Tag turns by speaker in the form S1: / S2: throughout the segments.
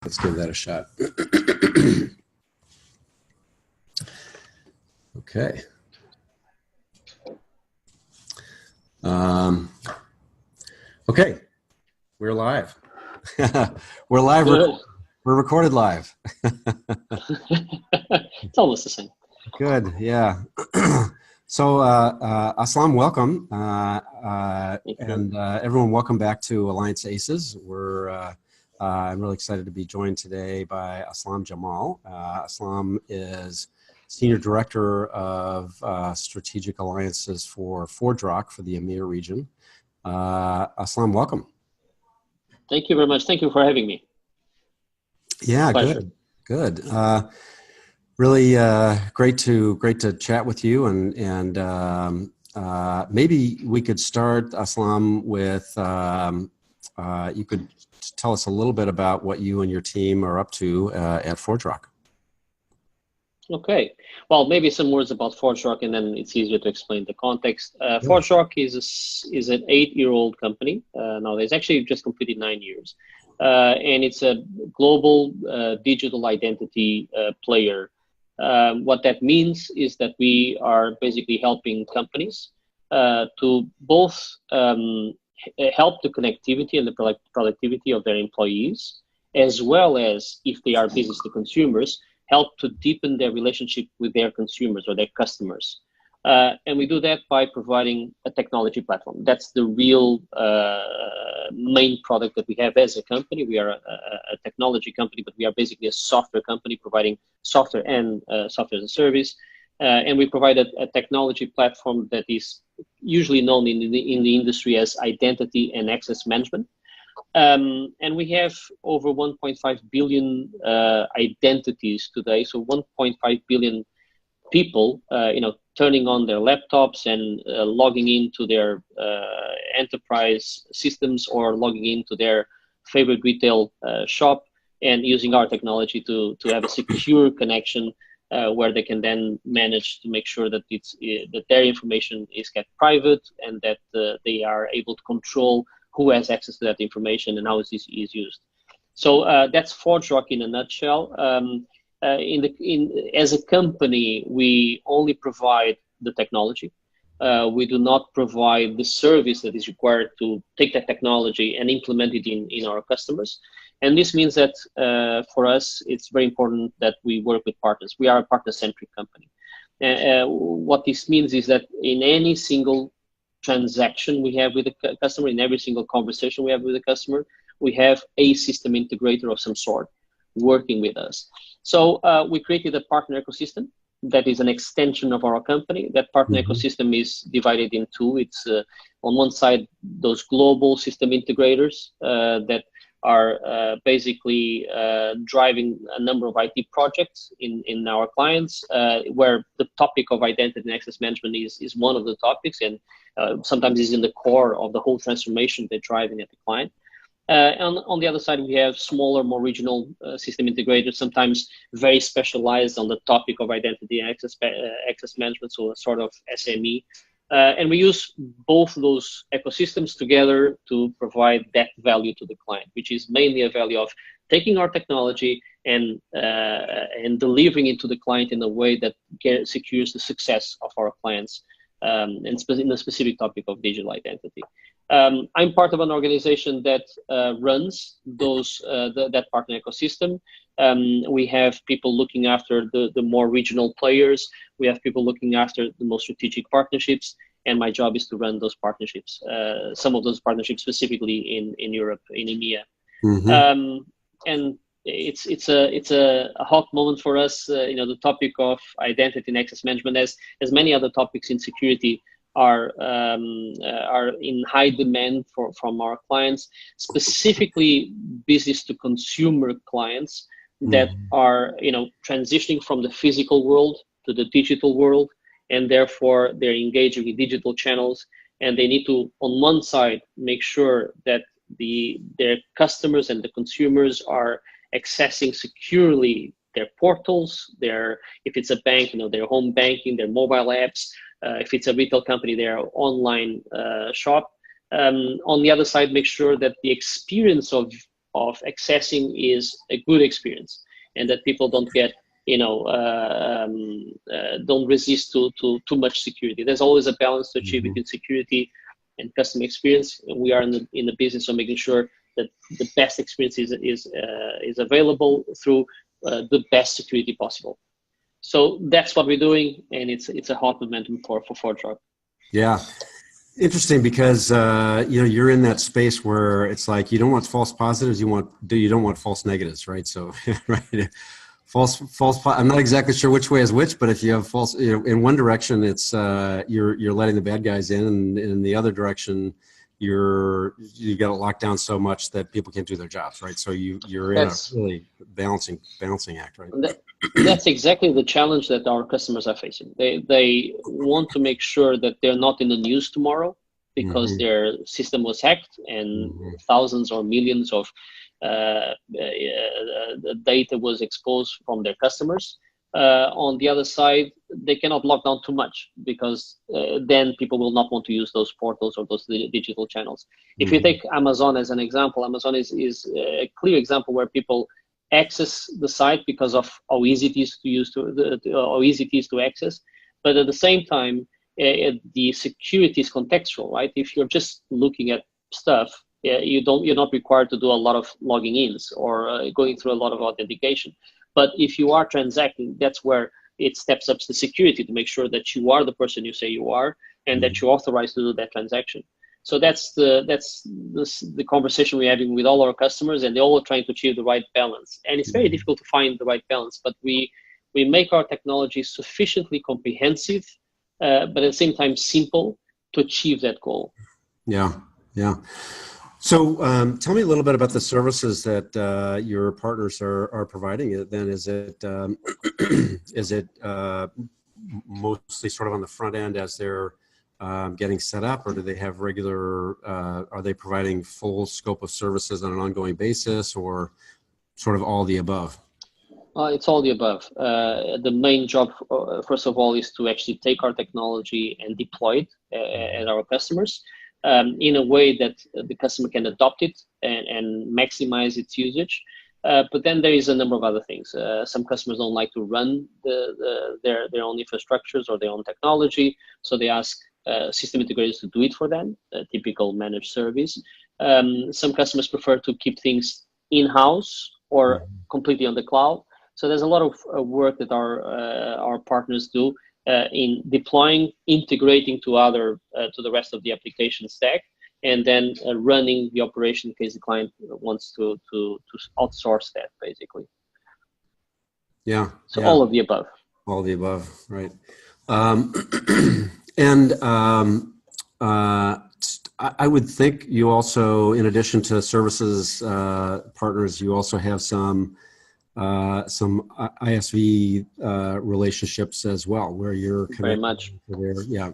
S1: Let's give that a shot. Okay. Okay, we're live. We're live. We're recorded live.
S2: It's almost the same.
S1: Good, yeah. So, Aslam, welcome. Everyone, welcome back to Alliance Aces. I'm really excited to be joined today by Aslam Jamal. Aslam is Senior Director of Strategic Alliances for ForgeRock for the EMEA region. Aslam, welcome.
S2: Thank you very much. Thank you for having me.
S1: Yeah, good. Really great to chat with you, and maybe we could start, Aslam, with you could tell us a little bit about what you and your team are up to at ForgeRock.
S2: Okay. Well, maybe some words about ForgeRock, and then it's easier to explain the context. ForgeRock is an 8-year-old company. Now, it's actually just completed 9 years. And it's a global digital identity player. What that means is that we are basically helping companies to both help the connectivity and the productivity of their employees, as well as, if they are business to consumers, help to deepen their relationship with their consumers or their customers. And we do that by providing a technology platform. That's the real main product that we have as a company. We are a technology company, but we are basically a software company providing software and software as a service. And we provide a technology platform that is usually known in the industry as identity and access management. And we have over 1.5 billion identities today. So 1.5 billion people, turning on their laptops and logging into their enterprise systems or logging into their favorite retail shop and using our technology to have a secure connection where they can then manage to make sure that that their information is kept private and that they are able to control who has access to that information and how this is used. So that's ForgeRock in a nutshell. As a company, we only provide the technology. We do not provide the service that is required to take that technology and implement it in our customers. And this means that for us, it's very important that we work with partners. We are a partner-centric company. What this means is that in any single transaction we have with the customer, in every single conversation we have with the customer, we have a system integrator of some sort working with us. So we created a partner ecosystem that is an extension of our company. That partner ecosystem is divided in two. It's on one side, those global system integrators that are basically driving a number of IT projects in our clients, where the topic of identity and access management is one of the topics, and sometimes is in the core of the whole transformation they're driving at the client. And on the other side, we have smaller, more regional system integrators, sometimes very specialized on the topic of identity and access management, so a sort of SME. And we use both those ecosystems together to provide that value to the client, which is mainly a value of taking our technology and delivering it to the client in a way that secures the success of our clients, and in the specific topic of digital identity. I'm part of an organization that runs that partner ecosystem. We have people looking after the more regional players. We have people looking after the most strategic partnerships. And my job is to run those partnerships, some of those partnerships specifically in Europe, in EMEA. And it's a hot moment for us. The topic of identity and access management, as many other topics in security, are in high demand from our clients, specifically business to consumer clients that are transitioning from the physical world to the digital world, and therefore they're engaging in digital channels, and they need to, on one side, make sure that their customers and the consumers are accessing securely their portals, if it's a bank, their home banking, their mobile apps. If it's a retail company, their online shop. On the other side, make sure that the experience of of accessing is a good experience, and that people don't get, don't resist to too much security. There's always a balance to achieve between security and customer experience. And we are in the business of making sure that the best experience is available through the best security possible. So that's what we're doing, and it's a hot momentum for ForgeRock.
S1: Yeah. Interesting, because you're in that space where it's like you don't want false positives, you don't want false negatives, right? So right, false. I'm not exactly sure which way is which, but if you have false, in one direction, it's you're letting the bad guys in, and in the other direction, you got it locked down so much that people can't do their jobs, right? So you're in a really balancing act, right?
S2: That's exactly the challenge that our customers are facing. They want to make sure that they're not in the news tomorrow because their system was hacked and thousands or millions of data was exposed from their customers. On the other side, they cannot lock down too much, because then people will not want to use those portals or those digital channels. If you take Amazon as an example, Amazon is a clear example where people access the site because of how easy it is to use, how easy it is to access. But at the same time, the security is contextual, right? If you're just looking at stuff, you're not required to do a lot of logging ins or going through a lot of authentication. But if you are transacting, that's where it steps up the security to make sure that you are the person you say you are, and that you're authorized to do that transaction. So that's the conversation we're having with all our customers, and they're all trying to achieve the right balance. And it's very difficult to find the right balance, but we make our technology sufficiently comprehensive, but at the same time simple to achieve that goal.
S1: Yeah. So tell me a little bit about the services that your partners are providing. Then is it mostly sort of on the front end as they're getting set up, or do they have regular? Are they providing full scope of services on an ongoing basis, or sort of all the above?
S2: It's all the above. The main job, first of all, is to actually take our technology and deploy it at our customers. In a way that the customer can adopt it and maximize its usage. But then there is a number of other things. Some customers don't like to run their own infrastructures or their own technology, so they ask system integrators to do it for them, a typical managed service. Some customers prefer to keep things in-house or completely on the cloud. So there's a lot of work that our partners do in deploying, integrating to the rest of the application stack, and then running the operation in case the client wants to outsource that, basically.
S1: Yeah.
S2: So all of the above.
S1: All of the above, right? I would think you also, in addition to services partners, you also have some ISV relationships as well, where you're
S2: very much.
S1: Yeah.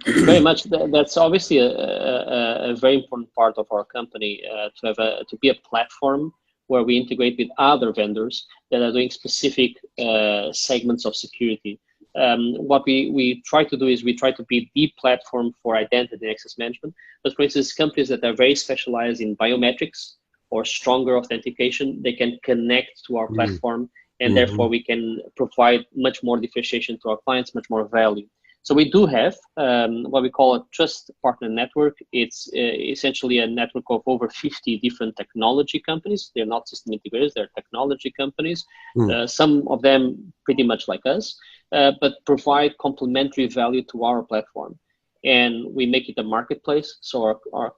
S2: Very much. That's obviously a very important part of our company, to be a platform where we integrate with other vendors that are doing specific segments of security. What we try to do is we try to be the platform for identity and access management. But for instance, companies that are very specialized in biometrics or stronger authentication, they can connect to our platform, and therefore we can provide much more differentiation to our clients, much more value. So we do have what we call a trust partner network. It's essentially a network of over 50 different technology companies. They're not system integrators, they're technology companies. Some of them pretty much like us, but provide complementary value to our platform. And we make it a marketplace, so our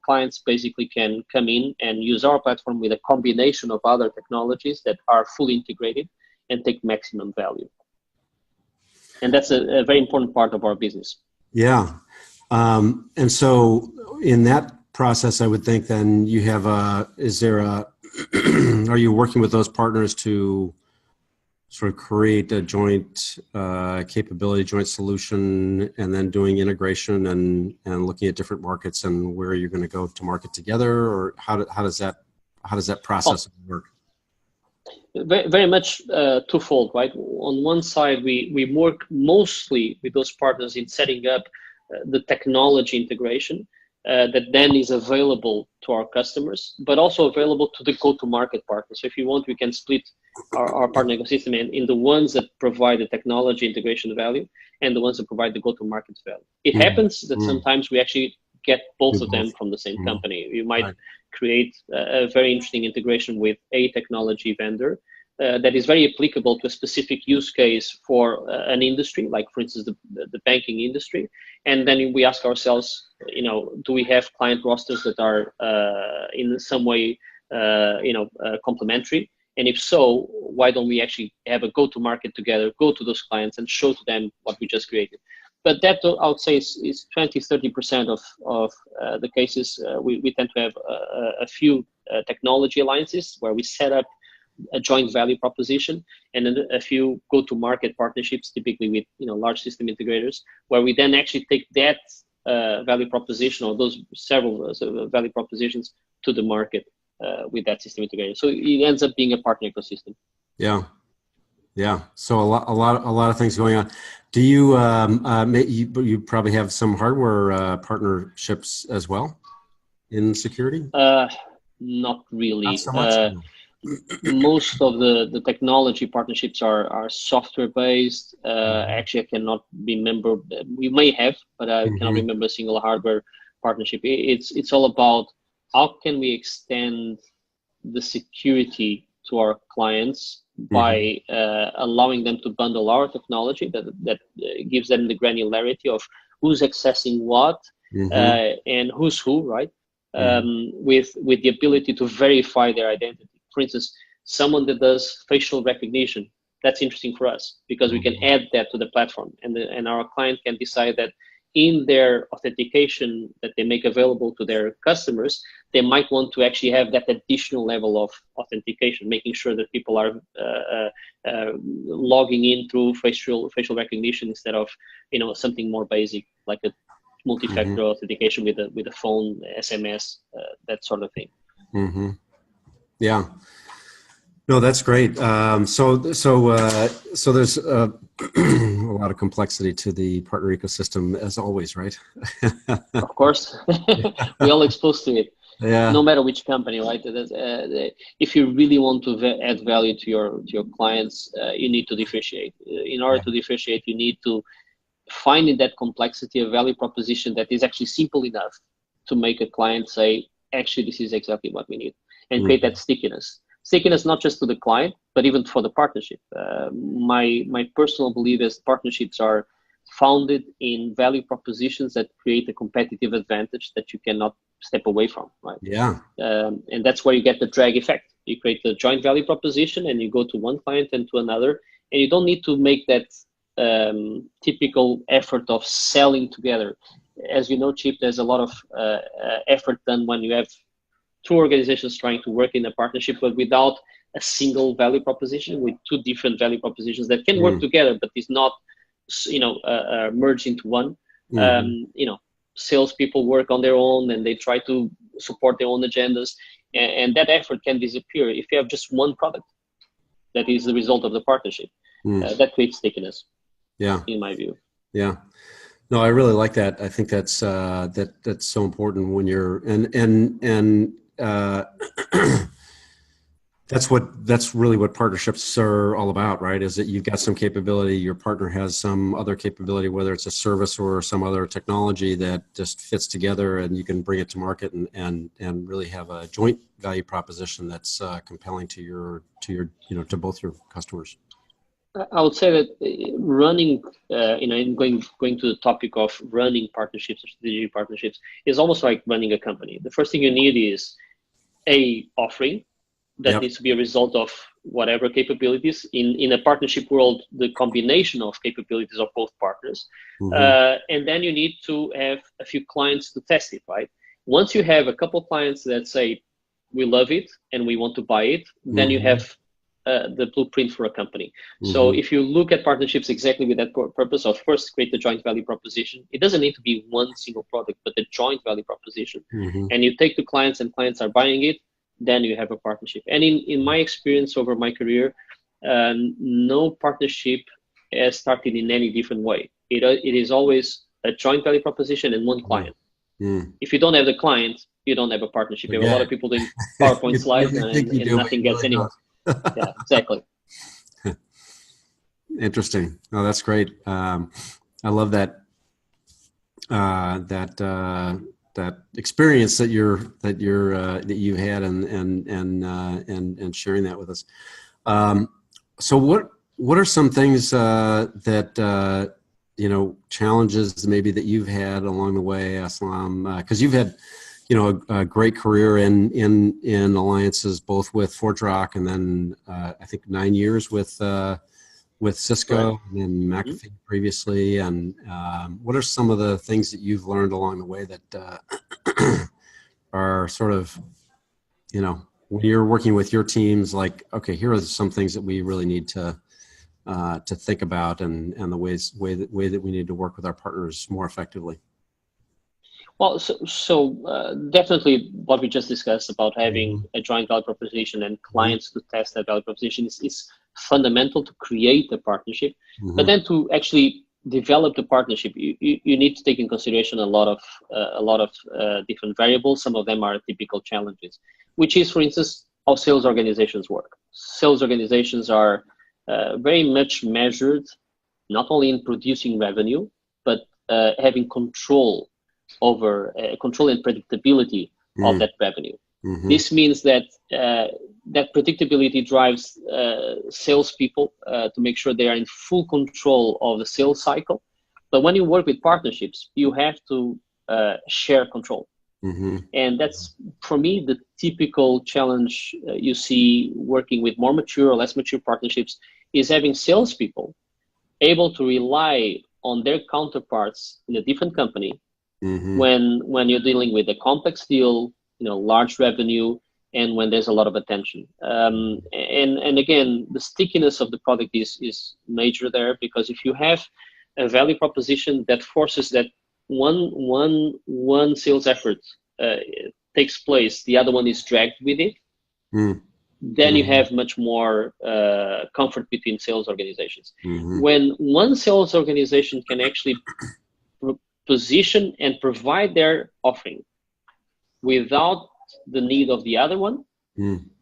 S2: clients basically can come in and use our platform with a combination of other technologies that are fully integrated and take maximum value. And that's a very important part of our business.
S1: Yeah. And so in that process, I would think then you have are you working with those partners to sort of create a joint capability, joint solution, and then doing integration and looking at different markets and where you're going to go to market together, or how does that process work?
S2: Very, very much twofold, right? On one side, we work mostly with those partners in setting up the technology integration. that then is available to our customers, but also available to the go-to-market partners. So if you want, we can split our partner ecosystem in the ones that provide the technology integration value and the ones that provide the go-to-market value. It happens that sometimes we actually get both of them from the same company. You might create a very interesting integration with a technology vendor that is very applicable to a specific use case for an industry, like for instance, the banking industry. And then we ask ourselves, do we have client rosters that are in some way, complementary? And if so, why don't we actually have a go-to-market together, go to those clients and show to them what we just created? But that, I would say, is 20-30% of the cases. We tend to have a few technology alliances where we set up a joint value proposition, and then a few go-to-market partnerships, typically with large system integrators, where we then actually take that value proposition or those several value propositions to the market with that system integrator. So it ends up being a partner ecosystem.
S1: Yeah. So a lot of things going on. Do you you probably have some hardware partnerships as well in security?
S2: Not really.
S1: Not so much.
S2: Most of the technology partnerships are software based. Actually, I cannot remember. We may have, but I cannot remember a single hardware partnership. It's all about how can we extend the security to our clients by allowing them to bundle our technology that gives them the granularity of who's accessing what and who's who, right? With the ability to verify their identity. For instance, someone that does facial recognition, that's interesting for us because we can add that to the platform, and our client can decide that in their authentication that they make available to their customers, they might want to actually have that additional level of authentication, making sure that people are logging in through facial recognition instead of something more basic like a multi-factor authentication with a phone, SMS, that sort of thing.
S1: Yeah. No, that's great. So there's a lot of complexity to the partner ecosystem, as always, right?
S2: Of course, we're all exposed to it.
S1: Yeah.
S2: No matter which company, right? If you really want to add value to your clients, you need to differentiate. In order to differentiate, you need to find in that complexity a value proposition that is actually simple enough to make a client say, actually, this is exactly what we need. And create that stickiness not just to the client, but even for the partnership. My personal belief is partnerships are founded in value propositions that create a competitive advantage that you cannot step away from, right?
S1: Yeah.
S2: And that's where you get the drag effect. You create the joint value proposition and you go to one client and to another, and you don't need to make that typical effort of selling together. As you know, Chip, there's a lot of effort done when you have two organizations trying to work in a partnership, but without a single value proposition, with two different value propositions that can work together, but is not, merged into one. Salespeople work on their own and they try to support their own agendas, and that effort can disappear if you have just one product that is the result of the partnership. That creates stickiness. Yeah, in my view.
S1: Yeah. No, I really like that. I think that's that's so important when you're and that's really what partnerships are all about, right? Is that you've got some capability, your partner has some other capability, whether it's a service or some other technology that just fits together, and you can bring it to market and really have a joint value proposition that's compelling to your to both your customers.
S2: I would say that running, and going to the topic of running partnerships or strategic partnerships is almost like running a company. The first thing you need is a offering that needs to be a result of whatever capabilities. In a partnership world, the combination of capabilities of both partners. And then you need to have a few clients to test it, right? Once you have a couple of clients that say, we love it and we want to buy it, then you have the blueprint for a company. So if you look at partnerships exactly with that purpose of first create the joint value proposition, it doesn't need to be one single product, but the joint value proposition. And you take to clients and clients are buying it, then you have a partnership. And in my experience over my career, no partnership has started in any different way. It is always a joint value proposition and one client. If you don't have the client, you don't have a partnership. You have a lot of people doing PowerPoint slides and nothing gets anywhere. Yeah, exactly.
S1: Interesting. Oh, that's great. I love that that experience that you had and sharing that with us. So what are some things that challenges maybe that you've had along the way, Aslam? Because you've had a great career in alliances, both with ForgeRock and then I think 9 years with Cisco, right, and McAfee previously. And what are some of the things that you've learned along the way that are sort of, when you're working with your teams, like, okay, here are some things that we really need to think about and the way that we need to work with our partners more effectively?
S2: Well, so definitely what we just discussed about having a joint value proposition and clients to test that value proposition is fundamental to create a partnership. But then to actually develop the partnership, you need to take in consideration a lot of different variables. Some of them are typical challenges, which is, for instance, how sales organizations work. Sales organizations are very much measured not only in producing revenue, but having control over control and predictability of that revenue. This means that that predictability drives salespeople to make sure they are in full control of the sales cycle. But when you work with partnerships, you have to share control. And that's, for me, the typical challenge you see working with more mature or less mature partnerships is having salespeople able to rely on their counterparts in a different company when you're dealing with a complex deal, large revenue, and when there's a lot of attention. And again, the stickiness of the product is major there, because if you have a value proposition that forces that one sales effort takes place, the other one is dragged with it, then you have much more comfort between sales organizations. When one sales organization can actually position and provide their offering without the need of the other one,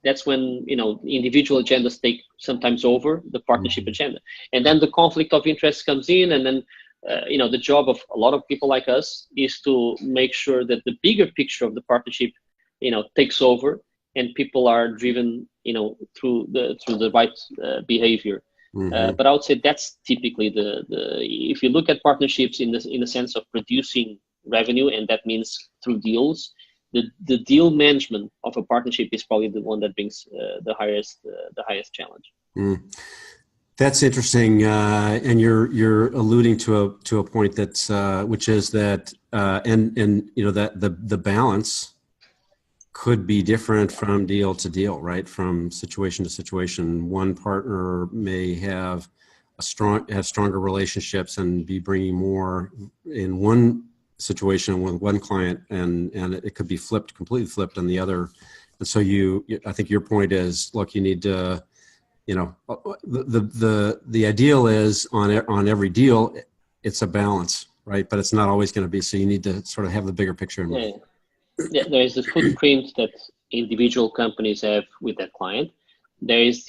S2: that's when individual agendas take sometimes over the partnership agenda, and then the conflict of interest comes in, and then the job of a lot of people like us is to make sure that the bigger picture of the partnership takes over, and people are driven through the right behavior. But I would say that's typically the if you look at partnerships in the sense of producing revenue, and that means through deals, the deal management of a partnership is probably the one that brings the highest challenge.
S1: That's interesting, and you're alluding to a point that's which is that and that the balance could be different from deal to deal, right? From situation to situation. One partner may have stronger relationships and be bringing more in one situation with one client, and it could be completely flipped on the other. And so I think your point is, look, you need to, the ideal is on every deal, it's a balance, right? But it's not always going to be. So you need to sort of have the bigger picture in mind.
S2: Yeah, there is the footprint that individual companies have with that client. There is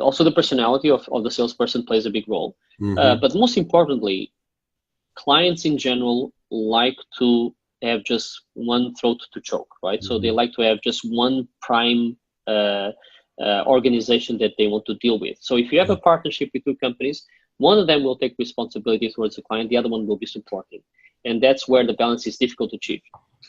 S2: also the personality of the salesperson plays a big role. But most importantly, clients in general like to have just one throat to choke, right? So they like to have just one prime organization that they want to deal with. So if you have a partnership with two companies, one of them will take responsibility towards the client, the other one will be supporting. And that's where the balance is difficult to achieve,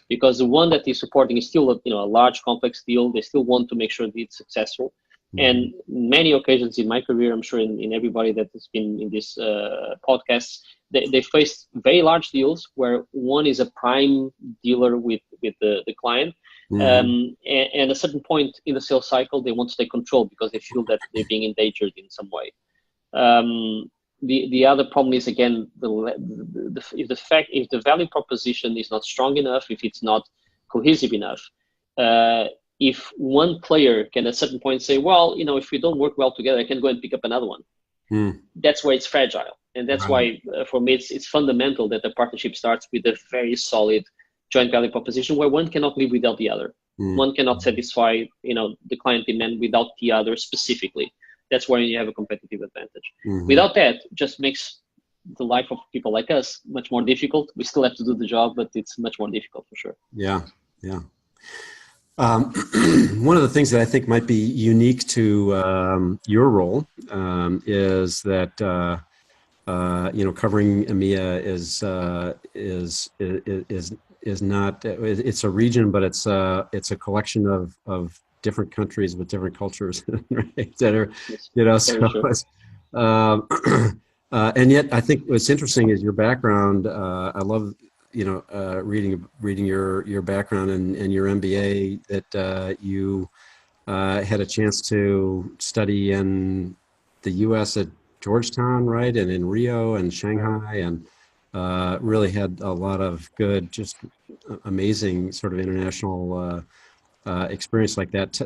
S2: because the one that is supporting is still a large, complex deal. They still want to make sure that it's successful. And many occasions in my career, I'm sure in everybody that has been in this podcast, they faced very large deals where one is a prime dealer with the client. And at a certain point in the sales cycle, they want to take control because they feel that they're being endangered in some way. The other problem is, again, if the value proposition is not strong enough, if it's not cohesive enough, if one player can at a certain point say, well, if we don't work well together, I can go and pick up another one. That's where it's fragile. And that's why, for me, it's fundamental that the partnership starts with a very solid joint value proposition where one cannot live without the other. One cannot satisfy, the client demand without the other specifically. That's where you have a competitive advantage. Without that, just makes the life of people like us much more difficult. We still have to do the job, but it's much more difficult for sure.
S1: Yeah. One of the things that I think might be unique to your role is that covering EMEA is not, it's a region, but it's a collection of different countries with different cultures, right? That are, and yet I think what's interesting is your background. I love, reading your background and your MBA, that you had a chance to study in the U.S. at Georgetown, right, and in Rio and Shanghai, and really had a lot of good, just amazing sort of international experience like that.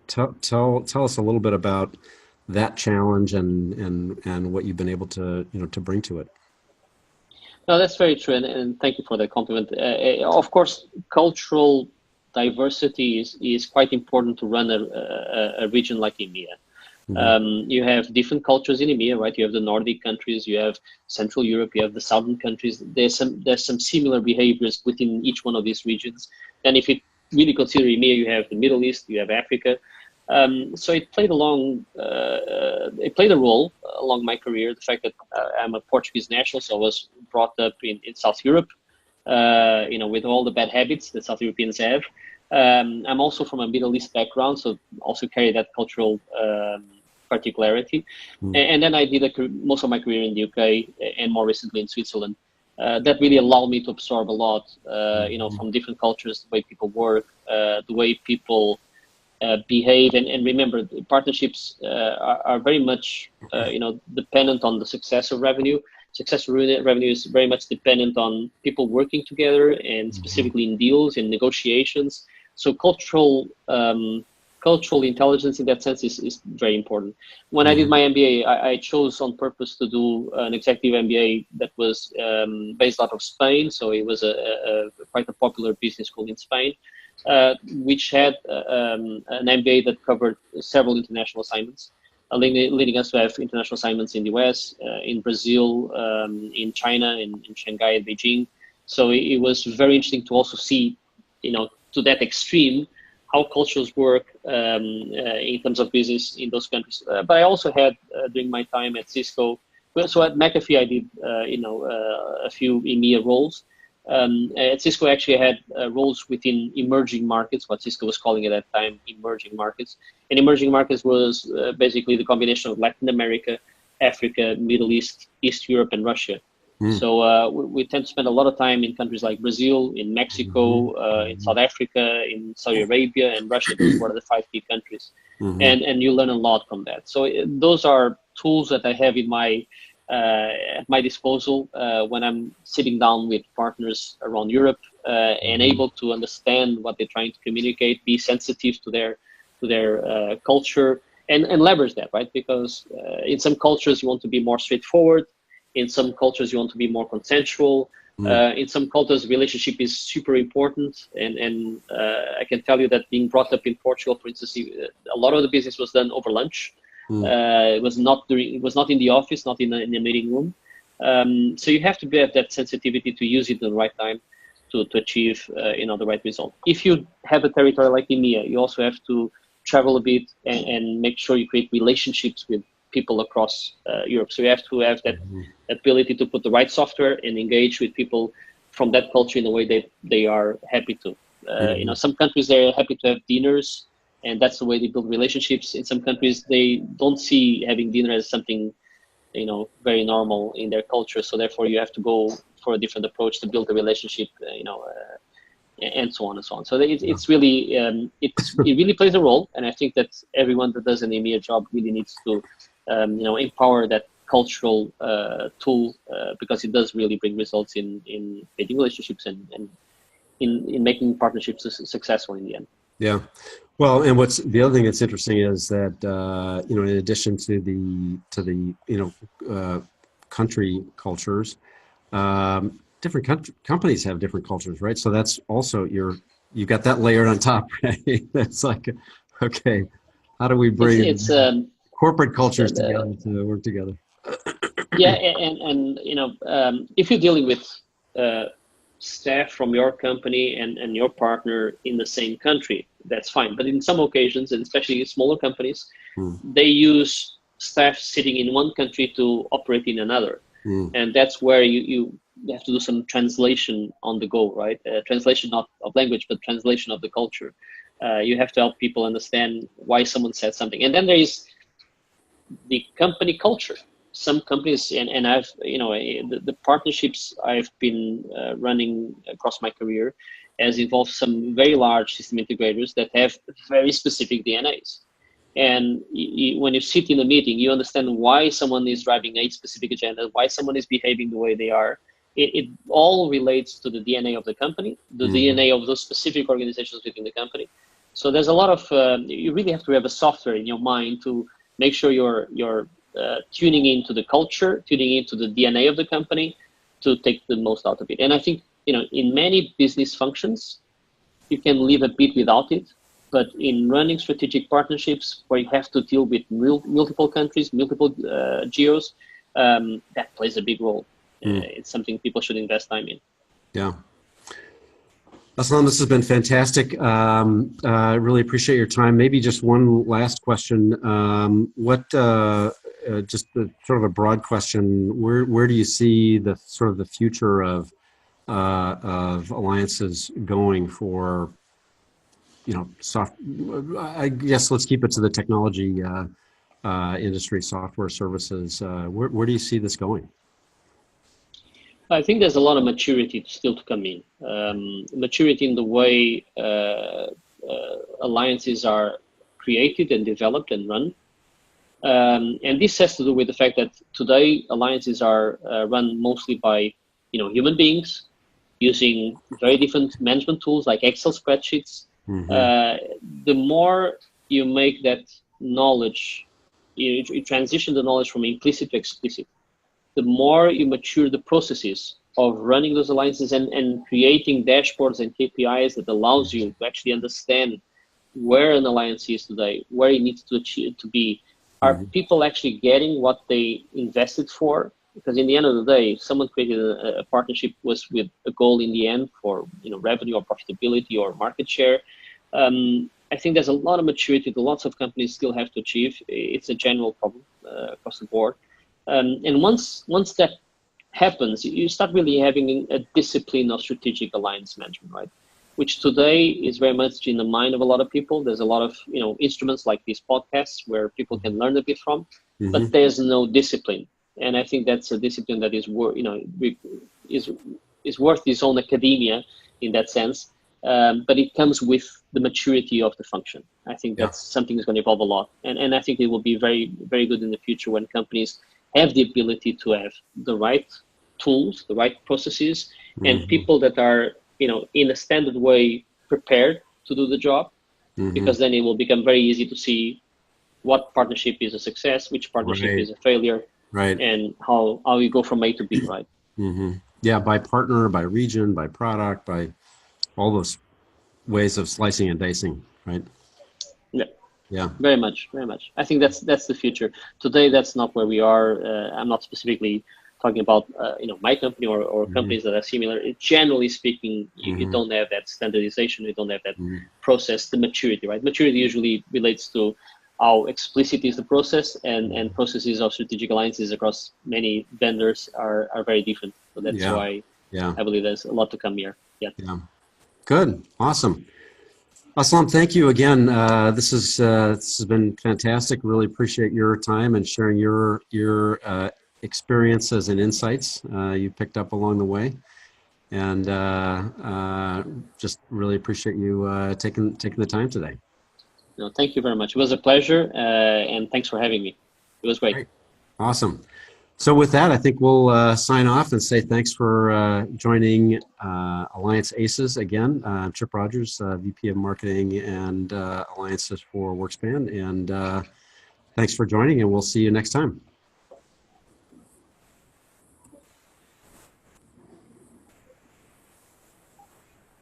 S1: Tell us a little bit about that challenge and what you've been able to to bring to it.
S2: No, that's very true, and thank you for that compliment. Of course, cultural diversity is quite important to run a region like EMEA. You have different cultures in EMEA, right? You have the Nordic countries, you have Central Europe, you have the Southern countries. There's some similar behaviors within each one of these regions. And if you really consider EMEA, you have the Middle East, you have Africa. So it played a role along my career. The fact that I'm a Portuguese national, so I was brought up in South Europe, with all the bad habits that South Europeans have. I'm also from a Middle East background, so also carry that cultural particularity. And then I did most of my career in the UK and more recently in Switzerland. That really allowed me to absorb a lot, from different cultures, the way people work, the way people behave. And remember, partnerships are very much, dependent on the success of revenue. Success of revenue is very much dependent on people working together and specifically in deals and negotiations. So cultural intelligence in that sense is very important. When I did my MBA, I chose on purpose to do an executive MBA that was based out of Spain. So it was quite a popular business school in Spain, which had an MBA that covered several international assignments, leading us to have international assignments in the US, in Brazil, in China, in Shanghai and Beijing. So it was very interesting to also see, to that extreme, how cultures work in terms of business in those countries. But I also had, during my time at Cisco, so at McAfee, I did, a few EMEA roles. At Cisco, actually, I had roles within emerging markets, what Cisco was calling at that time, emerging markets. And emerging markets was basically the combination of Latin America, Africa, Middle East, East Europe, and Russia. So we tend to spend a lot of time in countries like Brazil, in Mexico, in South Africa, in Saudi Arabia, and Russia. Those were the 5 key countries. And you learn a lot from that. So those are tools that I have at my disposal when I'm sitting down with partners around Europe and able to understand what they're trying to communicate, be sensitive to their culture, and leverage that, right? Because in some cultures you want to be more straightforward. In some cultures you want to be more consensual. In some cultures, relationship is super important. And I can tell you that being brought up in Portugal, for instance, a lot of the business was done over lunch. It was not in the office, not in the meeting room. So you have to have that sensitivity to use it at the right time to achieve the right result. If you have a territory like EMEA, you also have to travel a bit and make sure you create relationships with people across Europe. So you have to have that ability to put the right software and engage with people from that culture in a way that they are happy to. Some countries, they're happy to have dinners, and that's the way they build relationships. In some countries, they don't see having dinner as something, very normal in their culture. So therefore, you have to go for a different approach to build a relationship, and so on and so on. So it's really, it really plays a role. And I think that everyone that does an EMEA job really needs to, empower that cultural tool because it does really bring results in creating relationships and in making partnerships successful in the end.
S1: Yeah. Well, and what's the other thing that's interesting is that in addition to the country cultures, different companies have different cultures, right? So that's also you've got that layered on top, right? That's like, okay, how do we bring corporate cultures together to work together?
S2: Yeah, and if you're dealing with staff from your company and your partner in the same country, that's fine. But in some occasions, and especially smaller companies, they use staff sitting in one country to operate in another. And that's where you have to do some translation on the go, right? Translation not of language, but translation of the culture. You have to help people understand why someone said something. And then there is the company culture. Some companies, and I've, the partnerships I've been running across my career has involved some very large system integrators that have very specific DNAs. And when you sit in a meeting, you understand why someone is driving a specific agenda, why someone is behaving the way they are. It all relates to the DNA of the company, the DNA of those specific organizations within the company. So there's a lot of, you really have to have a software in your mind to make sure you're tuning into the culture, tuning into the DNA of the company to take the most out of it. And I think, in many business functions, you can live a bit without it. But in running strategic partnerships where you have to deal with multiple countries, multiple geos, that plays a big role. It's something people should invest time in.
S1: Yeah. Aslam, this has been fantastic. I really appreciate your time. Maybe just one last question. Just sort of a broad question, where do you see the sort of the future of alliances going for, I guess let's keep it to the technology industry, software services. Where do you see this going?
S2: I think there's a lot of maturity still to come in. Maturity in the way alliances are created and developed and run. And this has to do with the fact that today alliances are run mostly by human beings using very different management tools like Excel spreadsheets. The more you make that knowledge, you transition the knowledge from implicit to explicit, the more you mature the processes of running those alliances and creating dashboards and KPIs that allows you to actually understand where an alliance is today, where it needs to achieve to be. Are people actually getting what they invested for? Because in the end of the day, if someone created a partnership with a goal in the end for revenue or profitability or market share. I think there's a lot of maturity that lots of companies still have to achieve. It's a general problem across the board. And once that happens, you start really having a discipline of strategic alliance management, right? Which today is very much in the mind of a lot of people. There's a lot of instruments like these podcasts where people can learn a bit from, but there's no discipline. And I think that's a discipline that is worth its own academia in that sense. But it comes with the maturity of the function. I think that's something that's going to evolve a lot. And I think it will be very, very good in the future when companies have the ability to have the right tools, the right processes, and people that are, in a standard way prepared to do the job, because then it will become very easy to see what partnership is a success, which partnership is a failure, and how you go from A to B, right?
S1: Yeah, by partner, by region, by product, by all those ways of slicing and dicing, right? Yeah,
S2: very much. I think that's the future. Today, that's not where we are. I'm not specifically talking about my company or companies that are similar. Generally speaking, you don't have that standardization. You don't have that process, the maturity, right? Maturity usually relates to how explicit is the process, and processes of strategic alliances across many vendors are very different. So that's why I believe there's a lot to come here. Yeah.
S1: Good. Awesome. Aslam, thank you again. This has been fantastic. Really appreciate your time and sharing your experiences and insights you picked up along the way, and just really appreciate you taking the time today.
S2: No, thank you very much. It was a pleasure, and thanks for having me. It was great.
S1: Awesome. So with that, I think we'll sign off and say thanks for joining Alliance Aces again. I'm Chip Rodgers, VP of Marketing and Alliances for WorkSpan, and thanks for joining, and we'll see you next time.